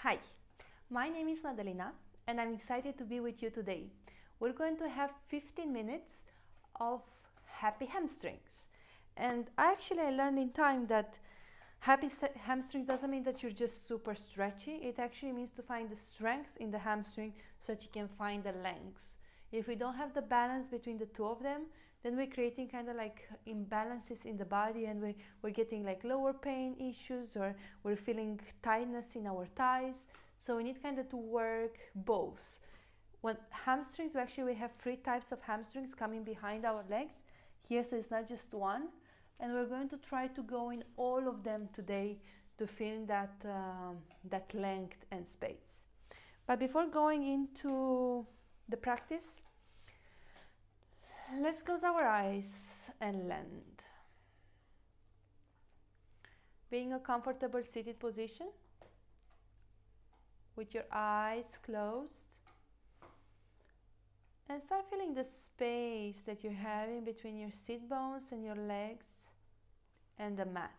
Hi, my name is Madalena and I'm excited to be with you today. We're going to have 15 minutes of happy hamstrings. And I learned in time that happy hamstring doesn't mean that you're just super stretchy. It actually means to find the strength in the hamstring so that you can find the length. If we don't have the balance between the two of them, then we're creating kind of like imbalances in the body, and we're getting like lower pain issues, or we're feeling tightness in our thighs. So we need kind of to work both. When hamstrings, we have 3 types of hamstrings coming behind our legs here, so it's not just one. And we're going to try to go in all of them today to feel that length and space. But before going into the practice, let's close our eyes and land. Being a comfortable seated position with your eyes closed, and start feeling the space that you're having between your sit bones and your legs and the mat.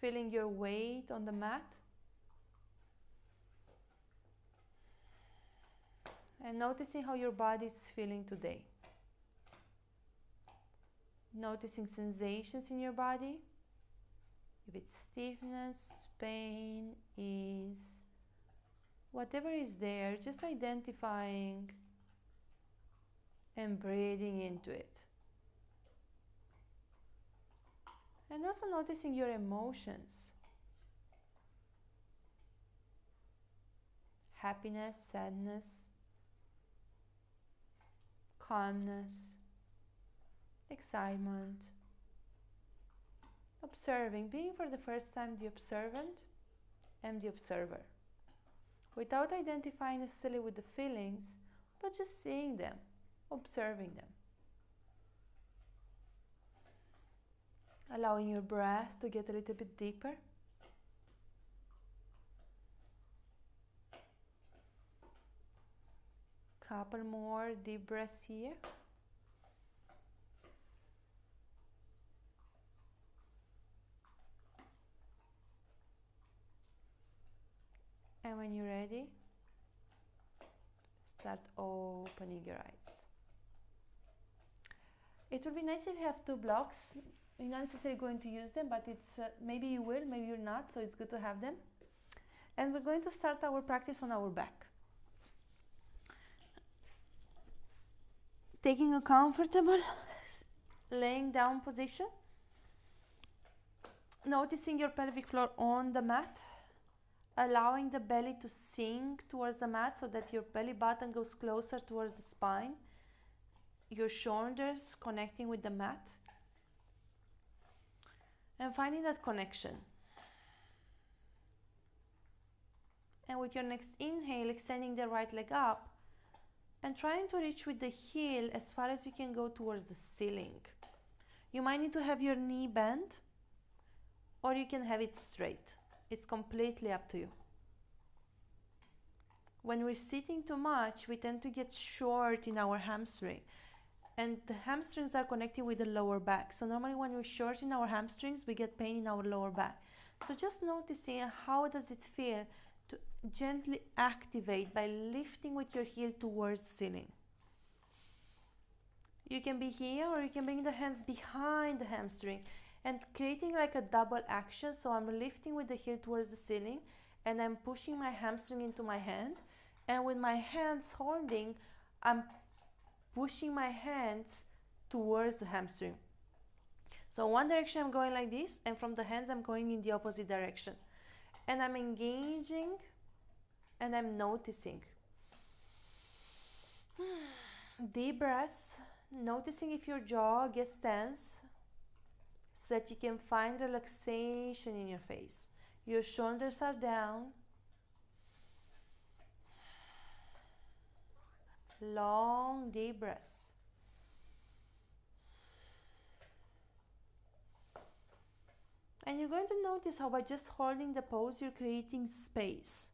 Feeling your weight on the mat. And noticing how your body is feeling today. Noticing sensations in your body. If it's stiffness, pain, ease, whatever is there, just identifying and breathing into it. And also noticing your emotions. Happiness, sadness, calmness, excitement. Observing, being for the first time the observant and the observer. Without identifying necessarily with the feelings, but just seeing them, observing them. Allowing your breath to get a little bit deeper. Couple more deep breaths here. And when you're ready, start opening your eyes. It will be nice if you have 2 blocks. You're not necessarily going to use them, but it's maybe you will, maybe you're not, so it's good to have them. And we're going to start our practice on our back. Taking a comfortable laying down position. Noticing your pelvic floor on the mat. Allowing the belly to sink towards the mat so that your belly button goes closer towards the spine. Your shoulders connecting with the mat. And finding that connection. And with your next inhale, extending the right leg up and trying to reach with the heel as far as you can go towards the ceiling. You might need to have your knee bent, or you can have it straight. It's completely up to you. When we're sitting too much, we tend to get short in our hamstring. And the hamstrings are connecting with the lower back. So normally when we're short in our hamstrings, we get pain in our lower back. So just noticing how does it feel to gently activate by lifting with your heel towards the ceiling. You can be here, or you can bring the hands behind the hamstring and creating like a double action. So I'm lifting with the heel towards the ceiling and I'm pushing my hamstring into my hand. And with my hands holding, I'm pushing my hands towards the hamstring. So one direction I'm going like this, and from the hands I'm going in the opposite direction. And I'm engaging and I'm noticing. Deep breaths, noticing if your jaw gets tense so that you can find relaxation in your face. Your shoulders are down. Long deep breaths. And you're going to notice how by just holding the pose, you're creating space.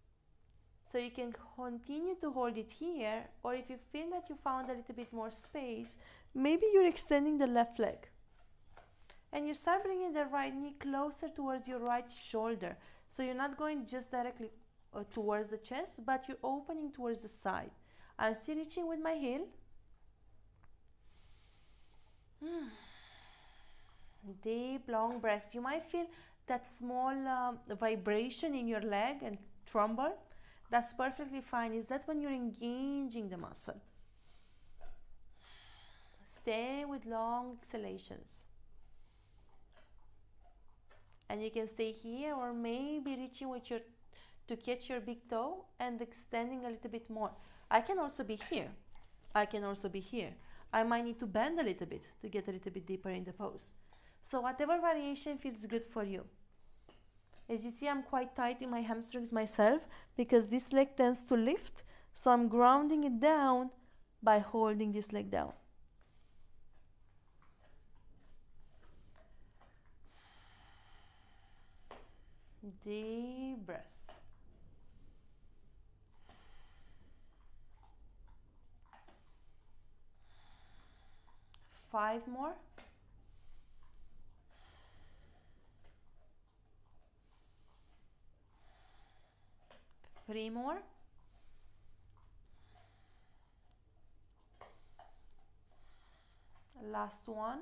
So you can continue to hold it here, or if you feel that you found a little bit more space, maybe you're extending the left leg. And you start bringing the right knee closer towards your right shoulder. So you're not going just directly towards the chest, but you're opening towards the side. I'm still reaching with my heel. Deep, long breaths. You might feel that small vibration in your leg and tremble. That's perfectly fine. Is that when you're engaging the muscle? Stay with long exhalations. And you can stay here, or maybe reaching with your to catch your big toe and extending a little bit more. I can also be here. I can also be here. I might need to bend a little bit to get a little bit deeper in the pose. So whatever variation feels good for you. As you see, I'm quite tight in my hamstrings myself because this leg tends to lift. So I'm grounding it down by holding this leg down. Deep breaths. Five more. Three more. Last one.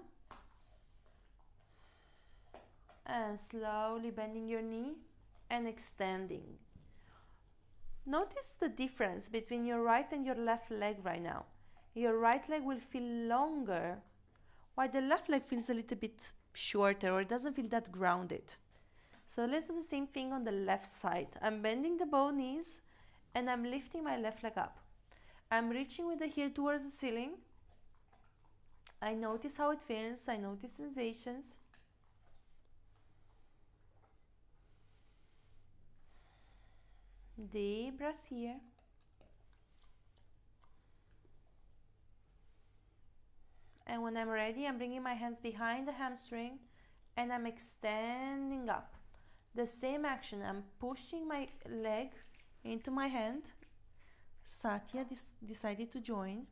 And slowly bending your knee and extending. Notice the difference between your right and your left leg right now. Your right leg will feel longer, while the left leg feels a little bit shorter, or it doesn't feel that grounded. So let's do the same thing on the left side. I'm bending the both knees and I'm lifting my left leg up. I'm reaching with the heel towards the ceiling. I notice how it feels. I notice sensations. Deep breaths here. And when I'm ready, I'm bringing my hands behind the hamstring and I'm extending up. The same action, I'm pushing my leg into my hand. Satya decided to join.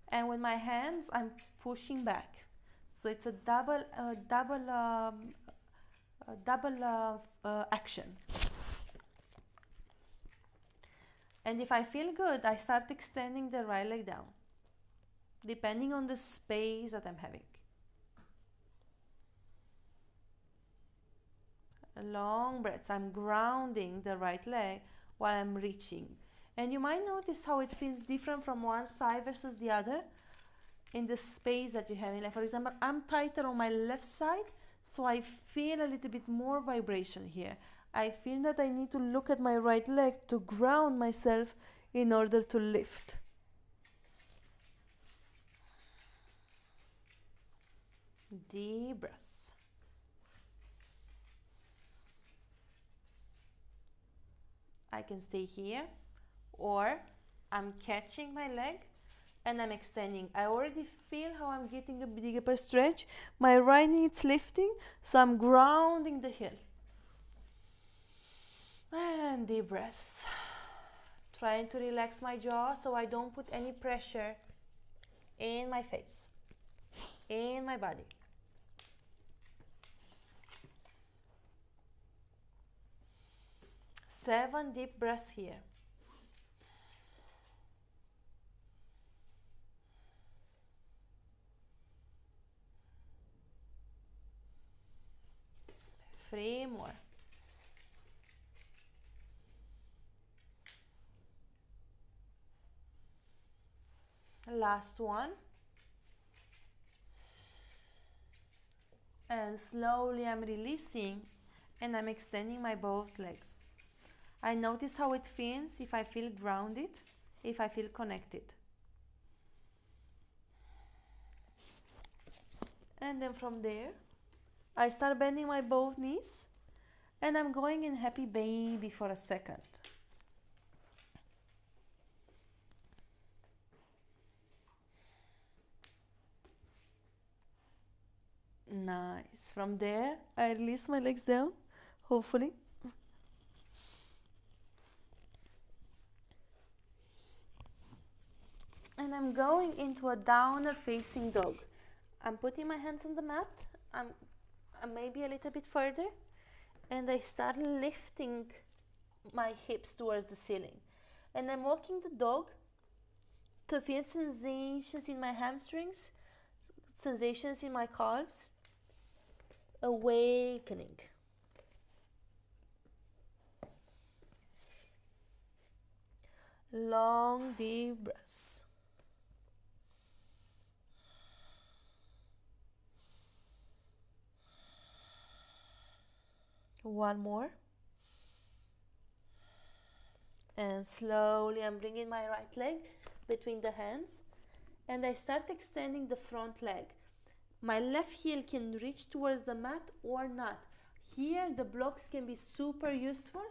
And with my hands, I'm pushing back. So it's a double action. And if I feel good, I start extending the right leg down, depending on the space that I'm having. Long breaths. I'm grounding the right leg while I'm reaching. And you might notice how it feels different from one side versus the other in the space that you're having. Like for example, I'm tighter on my left side, so I feel a little bit more vibration here. I feel that I need to look at my right leg to ground myself in order to lift. Deep breaths. I can stay here, or I'm catching my leg and I'm extending. I already feel how I'm getting a deeper stretch. My right knee is lifting, so I'm grounding the heel. And deep breaths. Trying to relax my jaw so I don't put any pressure in my face, in my body. Seven deep breaths here. Three more. Last one. And slowly I'm releasing and I'm extending my both legs. I notice how it feels, if I feel grounded, if I feel connected. And then from there, I start bending my both knees and I'm going in happy baby for a second. Nice. From there, I release my legs down, hopefully. And I'm going into a downward facing dog. I'm putting my hands on the mat I'm maybe a little bit further, and I start lifting my hips towards the ceiling. And I'm walking the dog to feel sensations in my hamstrings, sensations in my calves, awakening. Long deep breaths. One more. And slowly I'm bringing my right leg between the hands, and I start extending the front leg. My left heel can reach towards the mat or not. Here the blocks can be super useful.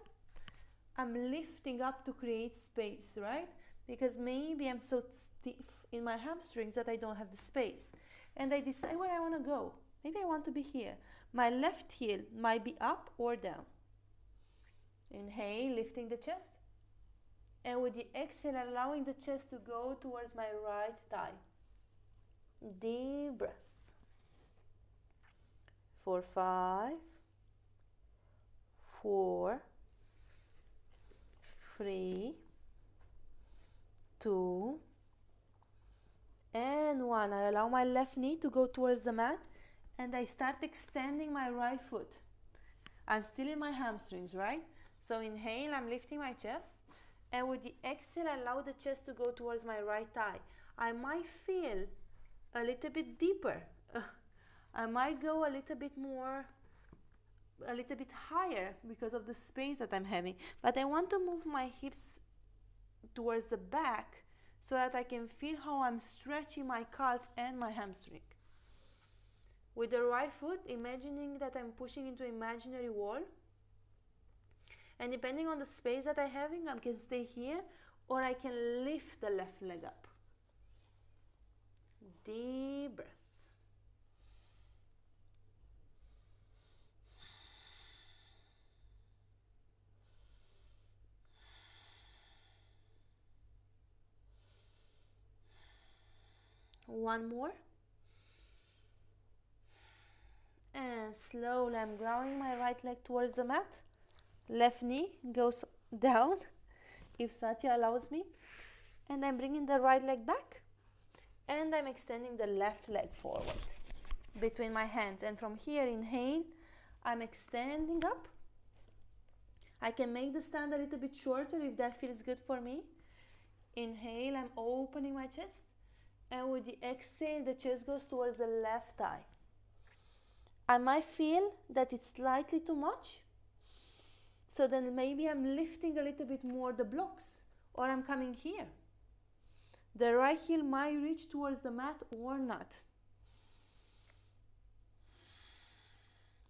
I'm lifting up to create space, right? Because maybe I'm so stiff in my hamstrings that I don't have the space. And I decide where I want to go. Maybe I want to be here. My left heel might be up or down. Inhale, lifting the chest. And with the exhale, allowing the chest to go towards my right thigh. Deep breaths. For 5, 4, 3, 2, and 1. I allow my left knee to go towards the mat, and I start extending my right foot. I'm still in my hamstrings, right? So inhale, I'm lifting my chest, and with the exhale, I allow the chest to go towards my right thigh. I might feel a little bit deeper. I might go a little bit more, a little bit higher because of the space that I'm having. But I want to move my hips towards the back so that I can feel how I'm stretching my calf and my hamstring. With the right foot, imagining that I'm pushing into an imaginary wall. And depending on the space that I'm having, I can stay here or I can lift the left leg up. Deep breaths. One more. And slowly I'm grounding my right leg towards the mat. Left knee goes down if Satya allows me. And I'm bringing the right leg back. And I'm extending the left leg forward between my hands. And from here, inhale, I'm extending up. I can make the stand a little bit shorter if that feels good for me. Inhale, I'm opening my chest. And with the exhale, the chest goes towards the left thigh. I might feel that it's slightly too much. So then maybe I'm lifting a little bit more the blocks, or I'm coming here. The right heel might reach towards the mat or not.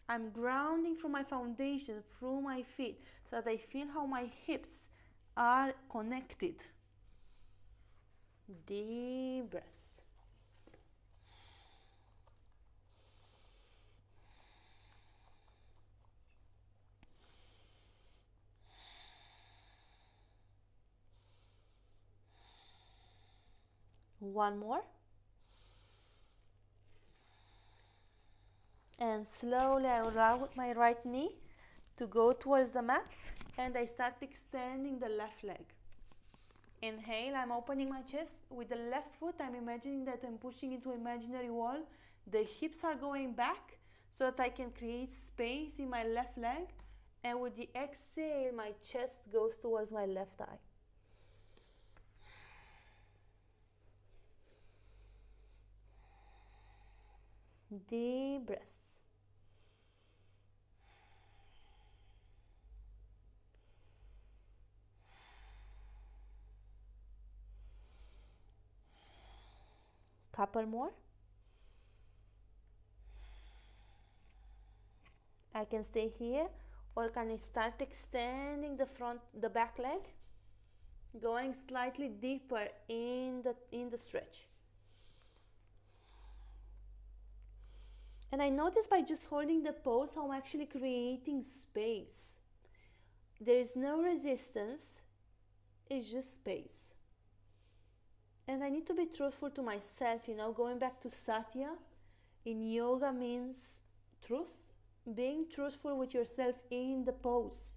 I'm grounding from my foundation through my feet so that I feel how my hips are connected. Deep breaths. One more. And slowly I allow my right knee to go towards the mat, and I start extending the left leg. Inhale, I'm opening my chest. With the left foot, I'm imagining that I'm pushing into an imaginary wall. The hips are going back so that I can create space in my left leg. And with the exhale, my chest goes towards my left thigh. Deep breaths. Couple more. I can stay here, or can I start extending the back leg, going slightly deeper in the stretch. And I notice by just holding the pose how I'm actually creating space. There is no resistance, it's just space. And I need to be truthful to myself, going back to Satya. in yoga means truth, being truthful with yourself in the pose.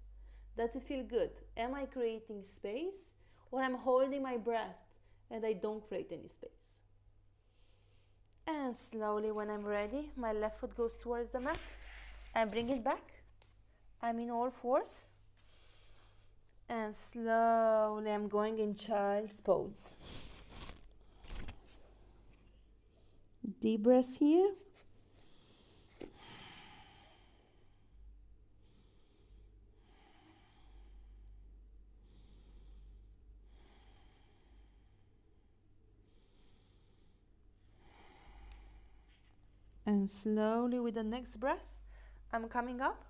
Does it feel good? Am I creating space, or I'm holding my breath and I don't create any space? And slowly, when I'm ready, my left foot goes towards the mat. I bring it back. I'm in all fours. And slowly I'm going in child's pose. Deep breath here. And slowly with the next breath, I'm coming up,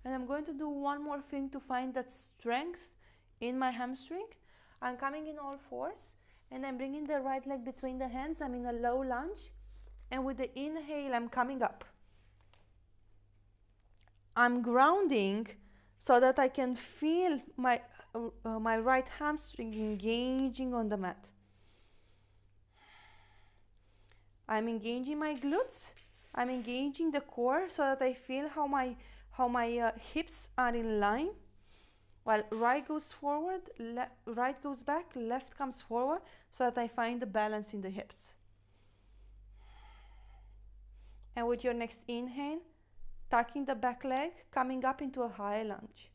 and I'm going to do one more thing to find that strength in my hamstring. I'm coming in all fours, and I'm bringing the right leg between the hands. I'm in a low lunge, and with the inhale, I'm coming up. I'm grounding so that I can feel my right hamstring engaging on the mat. I'm engaging my glutes. I'm engaging the core so that I feel how my hips are in line. While right goes forward, right goes back, left comes forward, so that I find the balance in the hips. And with your next inhale, tucking the back leg, coming up into a high lunge.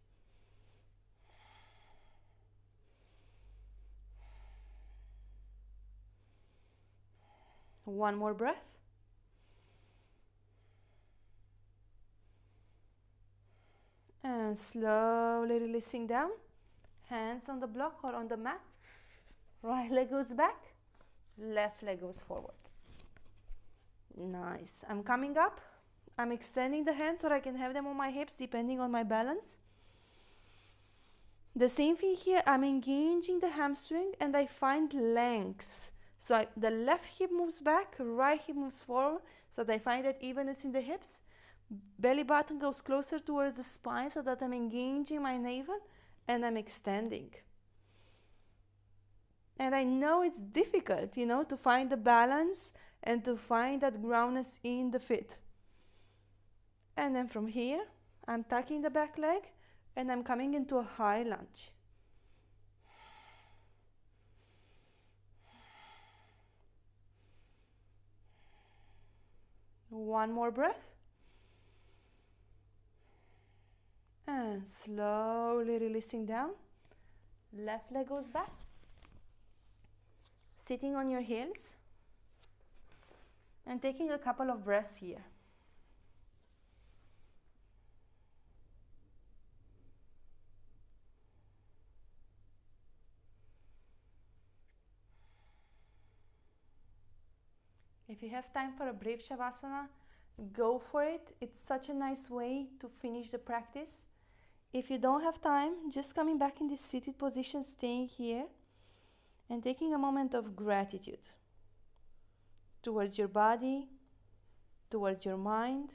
One more breath. And slowly releasing down. Hands on the block or on the mat. Right leg goes back, left leg goes forward. Nice. I'm coming up. I'm extending the hands so I can have them on my hips depending on my balance. The same thing here. I'm engaging the hamstring and I find length. So the left hip moves back, right hip moves forward, so that I find that evenness in the hips. Belly button goes closer towards the spine so that I'm engaging my navel and I'm extending. And I know it's difficult, to find the balance and to find that groundness in the feet. And then from here, I'm tucking the back leg and I'm coming into a high lunge. One more breath. And slowly releasing down. Left leg goes back. Sitting on your heels. And taking a couple of breaths here. If you have time for a brief Shavasana, go for it. It's such a nice way to finish the practice. If you don't have time, just coming back in this seated position, staying here, and taking a moment of gratitude towards your body, towards your mind,